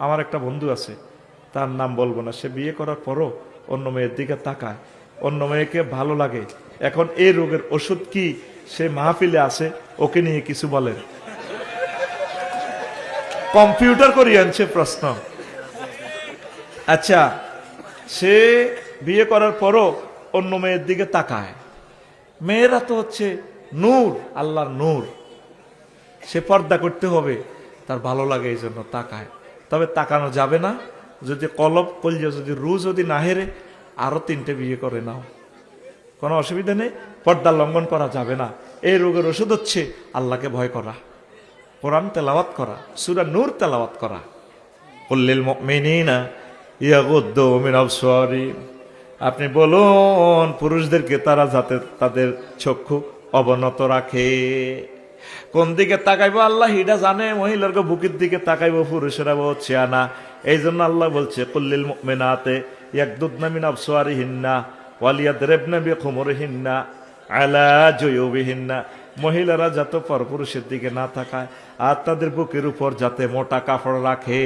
আমার একটা বন্ধু আছে, তার নাম বলবো না, সে বিয়ে করার পরও অন্য মেয়ের দিকে তাকায়, অন্য মেয়েকে ভালো লাগে। এখন এই রোগের ওষুধ কি? সে মাহফিলে আছে, ওকে নিয়ে কিছু বলেন। কম্পিউটার করিয়ে আনছে প্রশ্ন। আচ্ছা, সে বিয়ে করার পরও অন্য মেয়ের দিকে তাকায়। মেয়েরা তো হচ্ছে নূর, আল্লাহর নূর, সে পর্দা করতে হবে, তার ভালো লাগে এই জন্য তাকায়। তবে তাকানো যাবে না, যদি কলব কলজা যদি রু যদি না হেরে আরো 3টে বিয়ে করে নাও, কোনো অসুবিধা নেই, পর্দা লঙ্ঘন করা যাবে না। এই রোগের ওষুধ হচ্ছে আল্লাহকে ভয় করা, কোরআন তেলাওয়াত করা, সূরা নূর তেলাওয়াত করা। কুল্লিল মুমিনিনা ইয়াগুদ্দু মিন আবসারিহিম, আপনি বলুন পুরুষদেরকে তারা যাতে তাদের চক্ষু অবনত রাখে। কোন দিকে তাকাইবো আল্লাহ হিডা জানে, মহিলার বুকের দিকে তাকাইবো, পুরুষেরা হচ্ছে আনা। এই জন্য আল্লাহ বলছে কুল্লিল মুমিনাতে ইয়াগুদ্দুনা মিন আবসারিহিন্না ওয়ালিয়াদরিবনা বিখুমুরিহিন্না আলা জুয়ুবিহিন্না, মহিলারা যাতে পরপুরুষের দিকে না তাকায় আর তাদের বুকের উপর যাতে মোটা কাপড় রাখে।